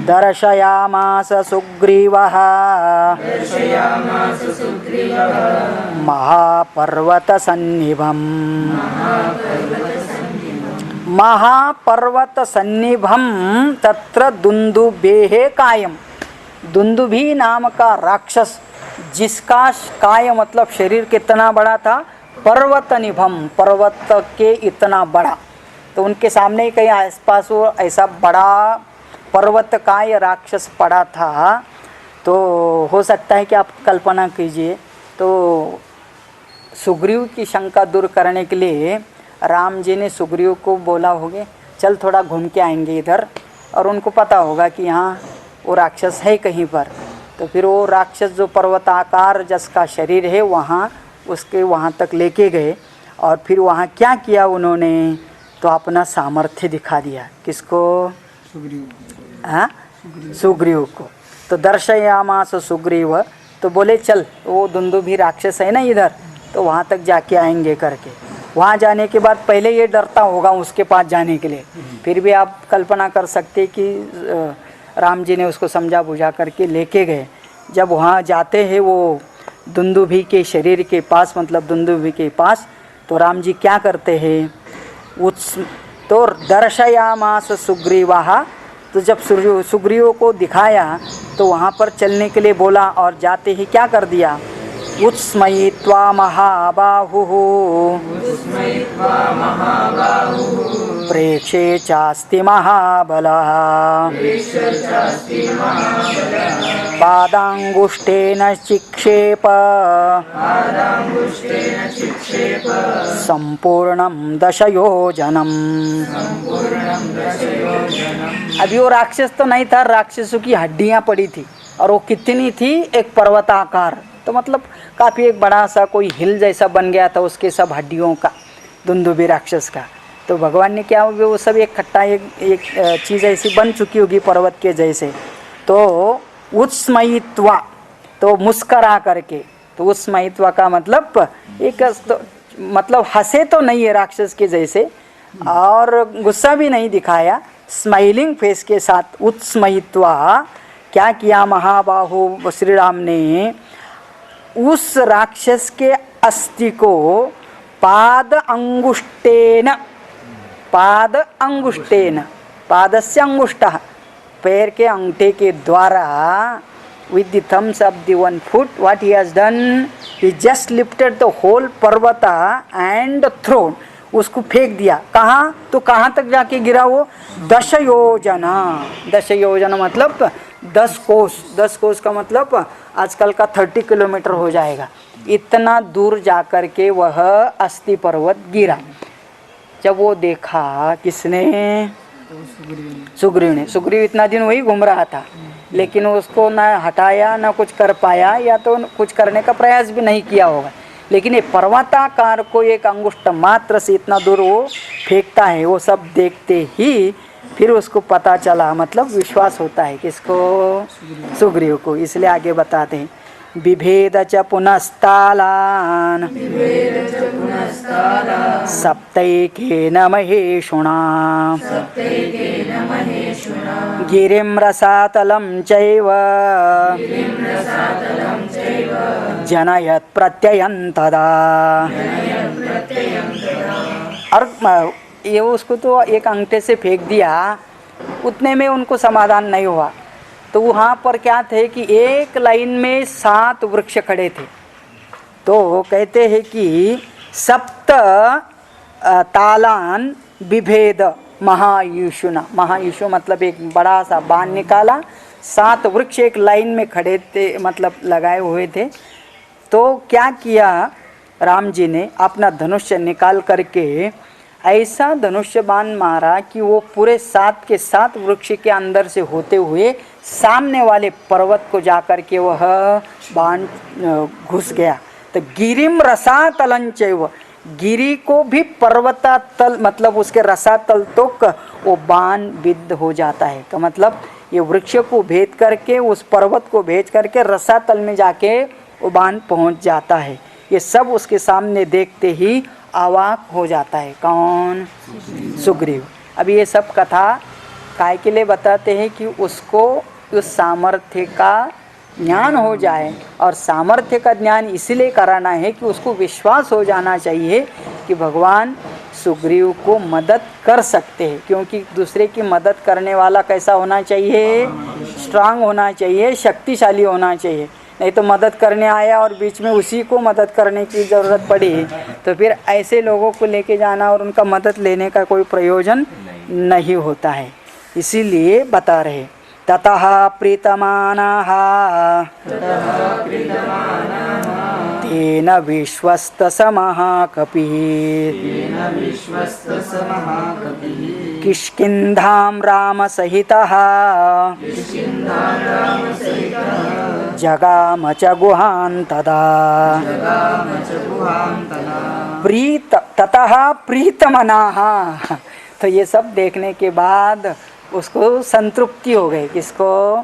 दर्शयामास सुग्रीवः महापर्वतसन्निभम्, महापर्वतसन्निभं तत्र दुन्दुभेः कायम, दुन्दुभी नाम का राक्षस जिसका काय मतलब शरीर कितना बड़ा था, पर्वत निभम, पर्वत के इतना बड़ा, तो उनके सामने कहीं आसपास वो ऐसा बड़ा पर्वत का ये राक्षस पड़ा था, तो हो सकता है कि आप कल्पना कीजिए, तो सुग्रीव की शंका दूर करने के लिए राम जी ने सुग्रीव को बोला होगे चल थोड़ा घूम के आएंगे इधर, और उनको पता होगा कि यहाँ वो राक्षस है कहीं पर। तो फिर वो राक्षस जो पर्वताकार जिसका शरीर है वहाँ उसके वहाँ तक लेके गए, और फिर वहाँ क्या किया उन्होंने, तो अपना सामर्थ्य दिखा दिया। किसको? हाँ, सुग्रीव को। तो दर्शयामास सुग्रीव, तो बोले चल वो दुंदुभी राक्षस है ना इधर, तो वहाँ तक जाके आएंगे करके। वहाँ जाने के बाद पहले ये डरता होगा उसके पास जाने के लिए, फिर भी आप कल्पना कर सकते कि राम जी ने उसको समझा बुझा करके लेके गए। जब वहाँ जाते हैं वो दुंदुभी के शरीर के पास, मतलब दुंदुभी के पास, तो राम जी क्या करते हैं, तो दर्शयामास सुग्रीवाहा, तो जब सुग्रीव को दिखाया तो वहाँ पर चलने के लिए बोला, और जाते ही क्या कर दिया, उत्स्मयित्वा महाबाहुः प्रेक्षे चास्ति महाबलः पादांगुष्ठेन चिक्षेप संपूर्णं दशयोजनम्। अभी वो राक्षस तो नहीं था, राक्षसों की हड्डियां पड़ी थी, और वो कितनी थी, एक पर्वताकार, तो मतलब काफ़ी एक बड़ा सा कोई हिल जैसा बन गया था उसके सब हड्डियों का, दुंदुभी राक्षस का। तो भगवान ने क्या, वो सब एक खट्टा एक चीज़ ऐसी बन चुकी होगी पर्वत के जैसे। तो उत्स्मयित्वा, तो मुस्करा करके, तो उत्स्मयित्वा का मतलब एक तो, मतलब हंसे तो नहीं है राक्षस के जैसे, और गुस्सा भी नहीं दिखाया, स्माइलिंग फेस के साथ उत्स्मयित्वा क्या किया, महाबाहु श्री राम ने उस राक्षस के अस्थि को पाद अंगुष्टेन, पाद अंगुष्टेन, पादस्य अंगुष्टः, पैर के अंगूठे के द्वारा, with the thumbs of the one foot, what he has done, he just lifted the whole पर्वता and thrown, उसको फेंक दिया। कहाँ? तो कहाँ तक जाके गिरा वो, 10 योजना। 10 योजना मतलब 10 कोस, 10 कोस का मतलब आजकल का 30 किलोमीटर हो जाएगा। इतना दूर जाकर के वह अस्थि पर्वत गिरा। जब वो देखा किसने, सुग्रीव ने। सुग्रीव इतना दिन वही घूम रहा था, लेकिन उसको ना हटाया ना कुछ कर पाया, या तो कुछ करने का प्रयास भी नहीं किया होगा। लेकिन ये पर्वताकार को एक अंगुष्ठ मात्र से इतना दूर वो फेंकता है, वो सब देखते ही फिर उसको पता चला, मतलब विश्वास होता है किसको, सुग्रीव को। इसलिए आगे बताते हैं, बिभेद च पुनस्तालान सप्तैकेन महेशुना गिरिं रसातलं चैव जनयत् प्रत्ययं तदा। और ये उसको तो एक अंगूठे से फेंक दिया, उतने में उनको समाधान नहीं हुआ। तो वहाँ पर क्या थे कि एक लाइन में 7 वृक्ष खड़े थे। तो कहते हैं कि सप्त तालान विभेद महायुषुना, महायुषु मतलब एक बड़ा सा बाण निकाला, 7 वृक्ष एक लाइन में खड़े थे, मतलब लगाए हुए थे। तो क्या किया राम जी ने, अपना धनुष्य निकाल करके ऐसा धनुष्य बाण मारा कि वो पूरे 7 के 7 वृक्ष के अंदर से होते हुए सामने वाले पर्वत को जाकर के वह बाण घुस गया। तो गिरिम रसातलं चैव, गिरी को भी पर्वतातल, मतलब उसके रसातल तक वो बाण विद्ध हो जाता है। तो मतलब ये वृक्ष को भेद करके, उस पर्वत को भेद करके रसातल में जाके वो बाण पहुंच जाता है। ये सब उसके सामने देखते ही अवाक हो जाता है। कौन? सुग्रीव। अब ये सब कथा काय के लिए बताते हैं कि उसको उस सामर्थ्य का ज्ञान हो जाए, और सामर्थ्य का ज्ञान इसलिए कराना है कि उसको विश्वास हो जाना चाहिए कि भगवान सुग्रीव को मदद कर सकते हैं। क्योंकि दूसरे की मदद करने वाला कैसा होना चाहिए, स्ट्रांग होना चाहिए, शक्तिशाली होना चाहिए। नहीं तो मदद करने आया और बीच में उसी को मदद करने की ज़रूरत पड़ी तो फिर ऐसे लोगों को लेके जाना और उनका मदद लेने का कोई प्रयोजन नहीं होता है। इसीलिए बता रहे। ततः प्रीतमानाः तेन विश्वस्त समः कपिः किष्किन्धां रामसहितः जगाम च गुहां तदा। ततः प्रीतमनाः, तो ये सब देखने के बाद उसको संतृप्ति हो गई। किसको?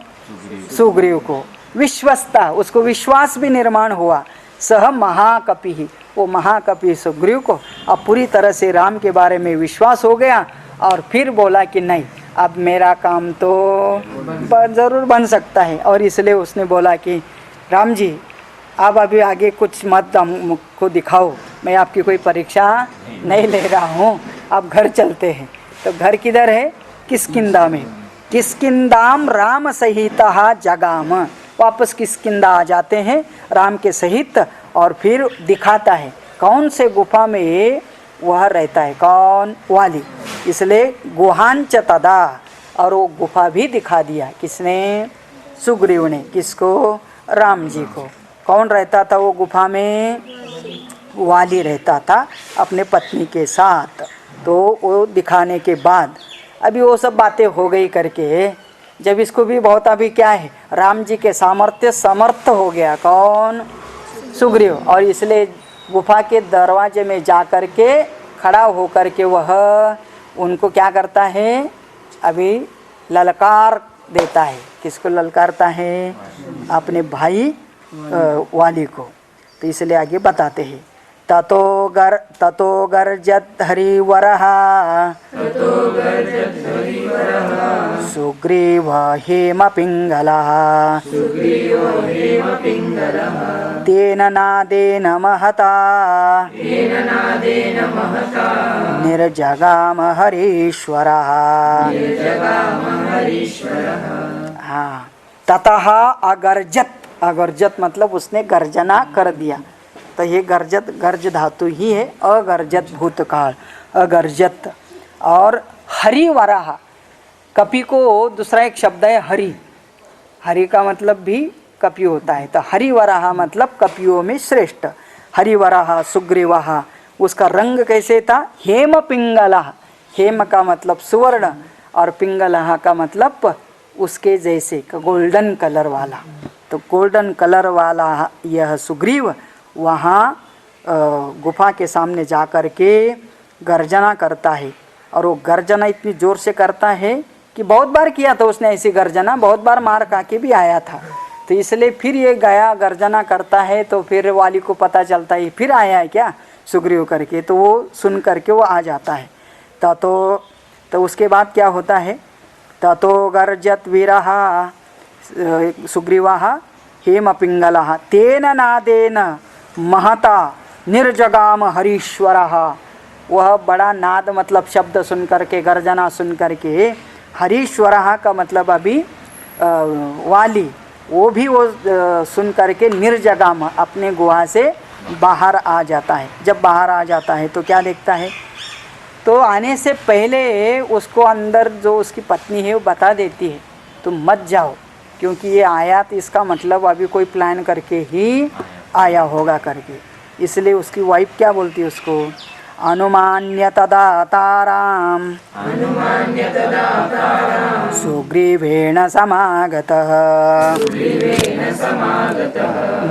सुग्रीव को। विश्वस्ता, उसको विश्वास भी निर्माण हुआ। सह महाकपि ही, वो महाकपि सुग्रीव को अब पूरी तरह से राम के बारे में विश्वास हो गया। और फिर बोला कि नहीं, अब मेरा काम तो ज़रूर बन सकता है। और इसलिए उसने बोला कि राम जी आप अभी आगे कुछ मत हमको दिखाओ, मैं आपकी कोई परीक्षा नहीं ले रहा हूँ, अब घर चलते हैं। तो घर किधर है? किष्किंधा में। किष्किंधाम राम सहितः जगाम, वापस किष्किंधा आ जाते हैं राम के सहित। और फिर दिखाता है कौन से गुफा में वह रहता है, कौन? वाली। इसलिए गुहांच तदा, और वो गुफा भी दिखा दिया। किसने? सुग्रीव ने। किसको? राम जी को। कौन रहता था वो गुफा में? वाली रहता था अपने पत्नी के साथ। तो वो दिखाने के बाद अभी वो सब बातें हो गई करके, जब इसको भी बहुत अभी क्या है, राम जी के सामर्थ्य समर्थ हो गया। कौन? सुग्रीव। और इसलिए गुफा के दरवाजे में जा कर के खड़ा होकर के वह उनको क्या करता है, अभी ललकार देता है। किसको ललकारता है? अपने भाई वाली को। तो इसलिए आगे बताते हैं, ततो गर्जत हरिवरः सुग्रीव हेम पिंगलः तेन नादेन महता निर्जगाम हरीश्वरः। हाँ, ततः अगर्जत, अगर्जत मतलब उसने गर्जना कर दिया। तो ये गर्जत, गर्ज धातु ही है, अगर्जत भूतकाल, अगर्जत। और हरिवराह, कपि को दूसरा एक शब्द है हरि। हरि का मतलब भी कपि होता है। तो हरिवराह मतलब कपियों में श्रेष्ठ। हरिवराह सुग्रीवाह, उसका रंग कैसे था? हेम पिंगलः, हेम का मतलब सुवर्ण और पिंगलः का मतलब उसके जैसे, गोल्डन कलर वाला। तो गोल्डन कलर वाला यह सुग्रीव वहाँ गुफा के सामने जा कर के गर्जना करता है। और वो गर्जना इतनी ज़ोर से करता है कि बहुत बार किया था उसने ऐसी गर्जना, बहुत बार मार खा के भी आया था। तो इसलिए फिर ये गया गर्जना करता है। तो फिर वाली को पता चलता है फिर आया है क्या सुग्रीव करके, तो वो सुन करके वो आ जाता है। तो उसके बाद क्या होता है? ततो गर्जत वीरः सुग्रीवाः हेम पिंगलः तेन नादेन महता निर्जगाम हरीश्वरः। वह बड़ा नाद मतलब शब्द सुन करके, गर्जना सुन करके, हरीश्वरः का मतलब अभी वाली, वो भी वो सुन करके निर्जगाम अपने गुहा से बाहर आ जाता है। जब बाहर आ जाता है तो क्या देखता है? तो आने से पहले उसको अंदर जो उसकी पत्नी है वो बता देती है तुम मत जाओ, क्योंकि ये आया तो इसका मतलब अभी कोई प्लान करके ही आया होगा करके। इसलिए उसकी वाइफ क्या बोलती है उसको? अनुमान्य तदा ताराम सुग्रीवेण समागतः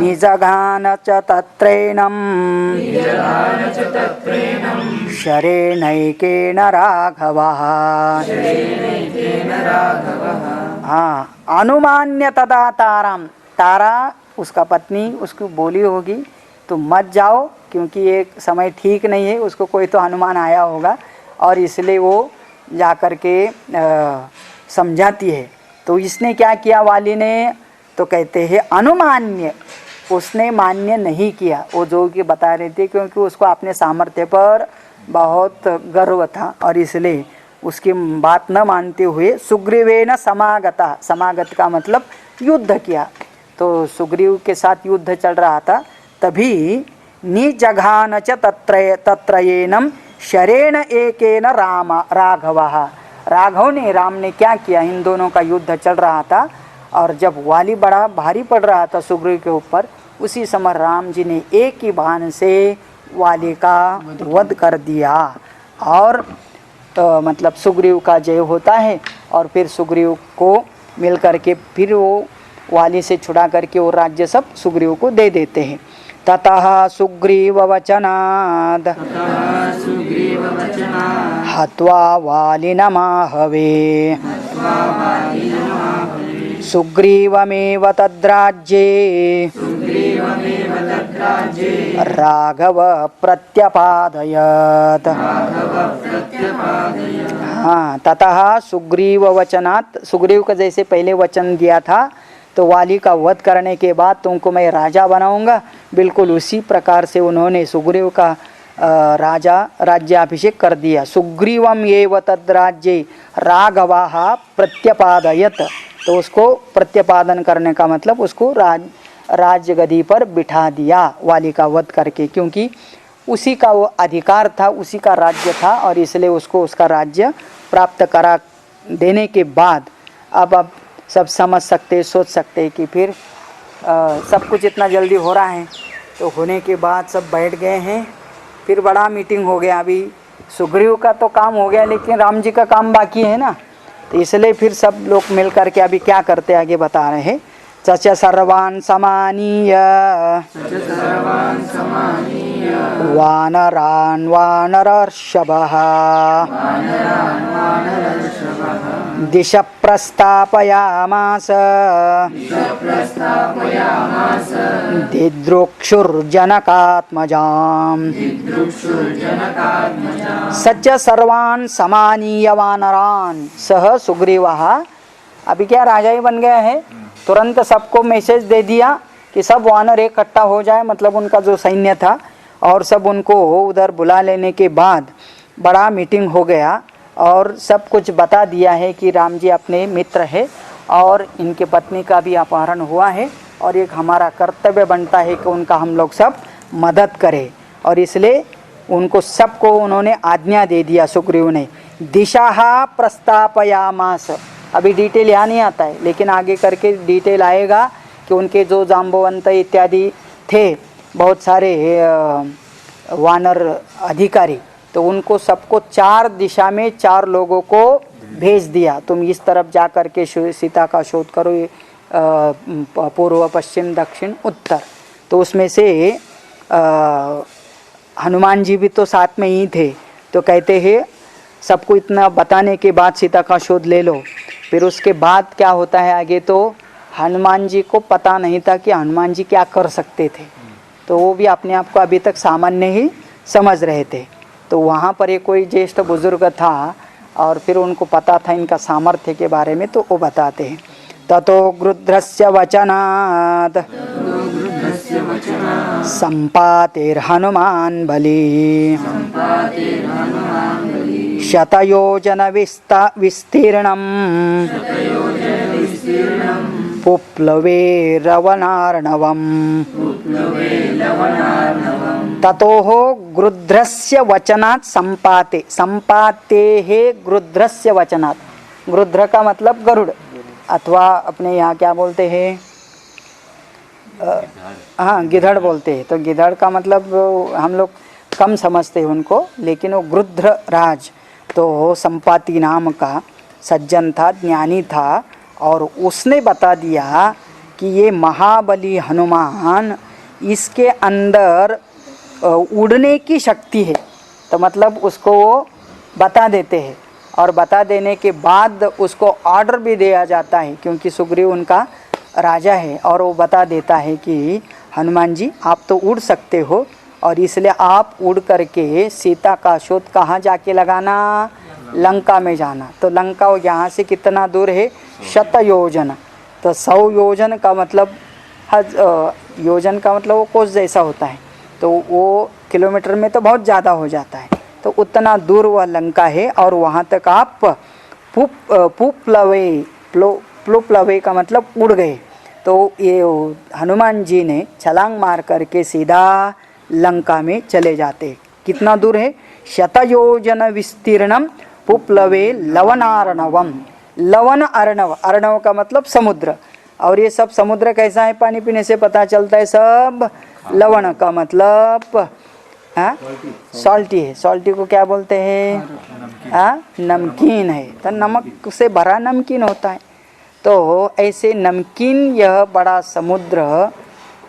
निजघान च तत्रैनं शरेणैकेन राघवः। हाँ, अनुमान्य तदा ताराम, तारा उसका पत्नी उसको बोली होगी तो मत जाओ, क्योंकि ये समय ठीक नहीं है, उसको कोई तो अनुमान आया होगा और इसलिए वो जा कर के समझाती है। तो इसने क्या किया वाली ने? तो कहते हैं अनुमान्य, उसने मान्य नहीं किया वो जो कि बता रहे थे, क्योंकि उसको अपने सामर्थ्य पर बहुत गर्व था और इसलिए उसकी बात न मानते हुए सुग्रीवेन समागता, समागत का मतलब युद्ध किया। तो सुग्रीव के साथ युद्ध चल रहा था, तभी निजघान च तत्रयेनम शरेण एकेन राघवः, राघव ने, राम ने क्या किया, इन दोनों का युद्ध चल रहा था और जब वाली बड़ा भारी पड़ रहा था सुग्रीव के ऊपर, उसी समय राम जी ने एक ही बाण से वाली का वध कर दिया और मतलब सुग्रीव का जय होता है। और फिर सुग्रीव को मिल करके फिर वो वाली से छुड़ा करके वो राज्य सब सुग्रीव को दे देते हैं। ततः सुग्रीव वचनाद हत्वा वालिनमाहवे सुग्रीवमेव तद्राज्ये राघव प्रत्यपादयत्। हाँ, ततः सुग्रीव वचनात्, सुग्रीव का जैसे पहले वचन दिया था तो वाली का वध करने के बाद तुमको मैं राजा बनाऊंगा, बिल्कुल उसी प्रकार से उन्होंने सुग्रीव का राजा राज्याभिषेक कर दिया। सुग्रीवम एव तद्राज्ये राघवाः प्रत्यपादयत्, तो उसको प्रत्यपादन करने का मतलब उसको राज्य गद्दी पर बिठा दिया वाली का वध करके, क्योंकि उसी का वो अधिकार था, उसी का राज्य था और इसलिए उसको उसका राज्य प्राप्त करा देने के बाद अब सब समझ सकते, सोच सकते कि फिर सब कुछ इतना जल्दी हो रहा है। तो होने के बाद सब बैठ गए हैं, फिर बड़ा मीटिंग हो गया। अभी सुग्रीव का तो काम हो गया लेकिन राम जी का काम बाकी है ना, तो इसलिए फिर सब लोग मिल करके अभी क्या करते आगे बता रहे हैं। चच सर्वान् समानीय वानरान् वानरर्षभः दिश प्रस्थापयामास दिदृक्षुर्जनकात्मजाम्। सच सर्वान् समानीय वानरान् सह सुग्रीवः। अभी क्या राजा ही बन गया है, तुरंत सबको मैसेज दे दिया कि सब वानर इकट्ठा हो जाए, मतलब उनका जो सैन्य था, और सब उनको उधर बुला लेने के बाद बड़ा मीटिंग हो गया और सब कुछ बता दिया है कि राम जी अपने मित्र है और इनके पत्नी का भी अपहरण हुआ है और एक हमारा कर्तव्य बनता है कि उनका हम लोग सब मदद करें। और इसलिए उनको सबको उन्होंने आज्ञा दे दिया सुग्रीव ने। दिशा प्रस्तापयामास, अभी डिटेल यहाँ नहीं आता है लेकिन आगे करके डिटेल आएगा कि उनके जो जाम्बवंत इत्यादि थे बहुत सारे वानर अधिकारी, तो उनको सबको 4 दिशा में 4 लोगों को भेज दिया, तुम इस तरफ जा कर के सीता का शोध करो, पूर्व पश्चिम दक्षिण उत्तर। तो उसमें से हनुमान जी भी तो साथ में ही थे, तो कहते हैं सबको इतना बताने के बाद सीता का शोध ले लो। फिर उसके बाद क्या होता है आगे, तो हनुमान जी को पता नहीं था कि हनुमान जी क्या कर सकते थे, तो वो भी अपने आप को अभी तक सामान्य ही समझ रहे थे। तो वहाँ पर एक कोई ज्येष्ठ बुजुर्ग था और फिर उनको पता था इनका सामर्थ्य के बारे में, तो वो बताते हैं। ततो गृध्रस्य वचनात् सम्पातिर्हनुमान् बली शतयोजन विस्तीर्णं पुप्लवे रवनार्णवम्। ततोः गृध्रस्य वचनात् सम्पाते, सम्पाते है गृध्रस्य वचनात्, गृध्र का मतलब गरुड़ अथवा अपने यहाँ क्या बोलते हैं, हाँ गिधड़ बोलते हैं। तो गिधड़ का मतलब हम लोग कम समझते हैं उनको, लेकिन वो गृध्र राज तो संपाति नाम का सज्जन था, ज्ञानी था, और उसने बता दिया कि ये महाबली हनुमान, इसके अंदर उड़ने की शक्ति है। तो मतलब उसको वो बता देते हैं और बता देने के बाद उसको ऑर्डर भी दिया जाता है, क्योंकि सुग्रीव उनका राजा है, और वो बता देता है कि हनुमान जी आप तो उड़ सकते हो और इसलिए आप उड़ करके सीता का शोध कहाँ जाके लगाना, लंका में जाना। तो लंका वो यहाँ से कितना दूर है, 100 योजन। तो 100 योजन का मतलब योजन का मतलब वो कोस जैसा होता है, तो वो किलोमीटर में तो बहुत ज़्यादा हो जाता है। तो उतना दूर वह लंका है और वहाँ तक आप प्लुप्लवे का मतलब उड़ गए। तो ये हनुमान जी ने छलांग मार करके सीधा लंका में चले जाते। कितना दूर है, 100 योजन विस्तीर्णम पुप्लवे लवनार्णवम। लवन अर्णव, अर्णव का मतलब समुद्र। और ये सब समुद्र कैसा है, पानी पीने से पता चलता है सब। लवण का मतलब सॉल्टी है। सॉल्टी को क्या बोलते हैं, नमकीन है। तो नमक से भरा नमकीन होता है। तो ऐसे नमकीन यह बड़ा समुद्र,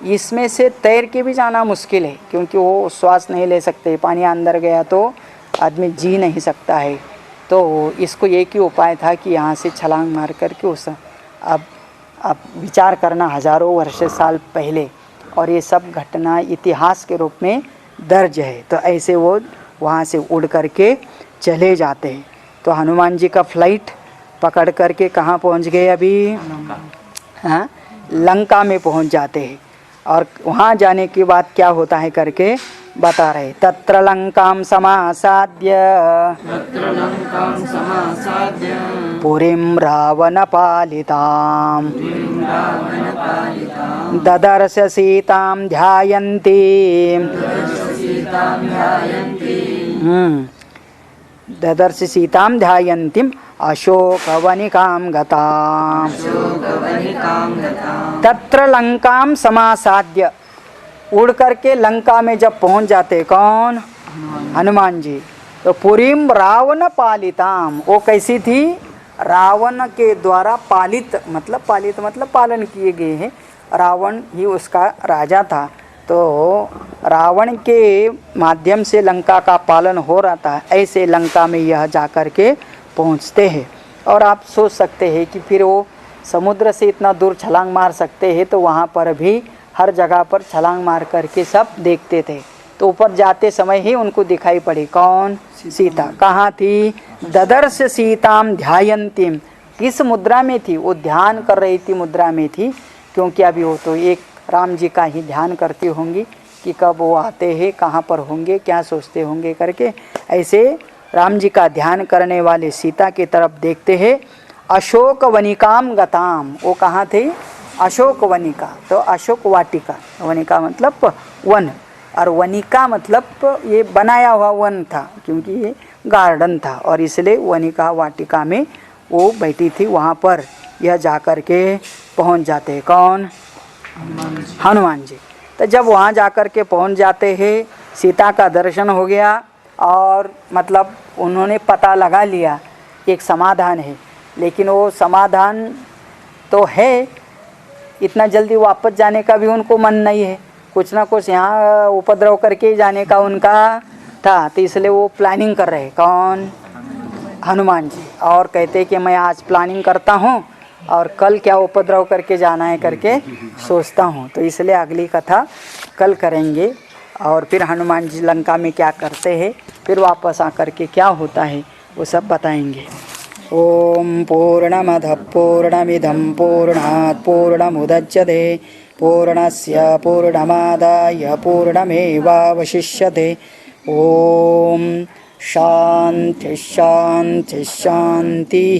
इसमें से तैर के भी जाना मुश्किल है, क्योंकि वो श्वास नहीं ले सकते। पानी अंदर गया तो आदमी जी नहीं सकता है। तो इसको एक ही उपाय था कि यहाँ से छलांग मार करके उस अब विचार करना हजारों वर्ष साल पहले, और ये सब घटना इतिहास के रूप में दर्ज है। तो ऐसे वो वहाँ से उड़ करके चले जाते हैं। तो हनुमान जी का फ्लाइट पकड़ करके कहाँ पहुँच गए अभी, हाँ, लंका में पहुँच जाते हैं। और वहाँ जाने के बाद क्या होता है करके बता रहे। तत्र लंकां समासाद्य पुरीं रावणपालितां ददर्श सीतां ध्यायन्तीं ददर्श सीतां ध्यायन्तीं अशोकवनिकां गतां। तत्र लंकां समासाद्य, उड़ करके लंका में जब पहुंच जाते कौन, हनुमान जी, तो पुरीम रावण पालिताम, वो कैसी थी, रावण के द्वारा पालित मतलब पालन किए गए हैं। रावण ही उसका राजा था। तो रावण के माध्यम से लंका का पालन हो रहा था। ऐसे लंका में यह जाकर के पहुंचते हैं। और आप सोच सकते हैं कि फिर वो समुद्र से इतना दूर छलांग मार सकते हैं, तो वहाँ पर भी हर जगह पर छलांग मार करके सब देखते थे। तो ऊपर जाते समय ही उनको दिखाई पड़ी कौन, सीता। कहाँ थी, ददर्श सीताम ध्यायन्तीम, किस मुद्रा में थी, वो ध्यान कर रही थी मुद्रा में थी। क्योंकि अभी वो तो एक राम जी का ही ध्यान करती होंगी कि कब वो आते हैं, कहाँ पर होंगे, क्या सोचते होंगे करके। ऐसे राम जी का ध्यान करने वाले सीता की तरफ देखते हैं। अशोक वनिकाम गताम, वो कहाँ थे, अशोक वनिका, तो अशोक वाटिका, वनिका मतलब वन, और वनिका मतलब ये बनाया हुआ वन था, क्योंकि ये गार्डन था, और इसलिए वनिका वाटिका में वो बैठी थी। वहाँ पर यह जाकर के पहुँच जाते हैं कौन, हनुमान जी। तो जब वहाँ जाकर के पहुँच जाते हैं, सीता का दर्शन हो गया, और मतलब उन्होंने पता लगा लिया एक समाधान है। लेकिन वो समाधान तो है, इतना जल्दी वापस जाने का भी उनको मन नहीं है, कुछ ना कुछ यहाँ उपद्रव करके जाने का उनका था। तो इसलिए वो प्लानिंग कर रहे कौन, हनुमान जी, और कहते कि मैं आज प्लानिंग करता हूँ और कल क्या उपद्रव करके जाना है करके सोचता हूँ। तो इसलिए अगली कथा कल करेंगे, और फिर हनुमान जी लंका में क्या करते हैं, फिर वापस आकर के क्या होता है, वो सब बताएंगे। ओम पूर्णमदः पूर्णमिदं पूर्णात् पूर्णमुदच्यते पूर्णस्य पूर्णमादाय पूर्णमेवावशिष्यते। ओम शांति शांति शांति।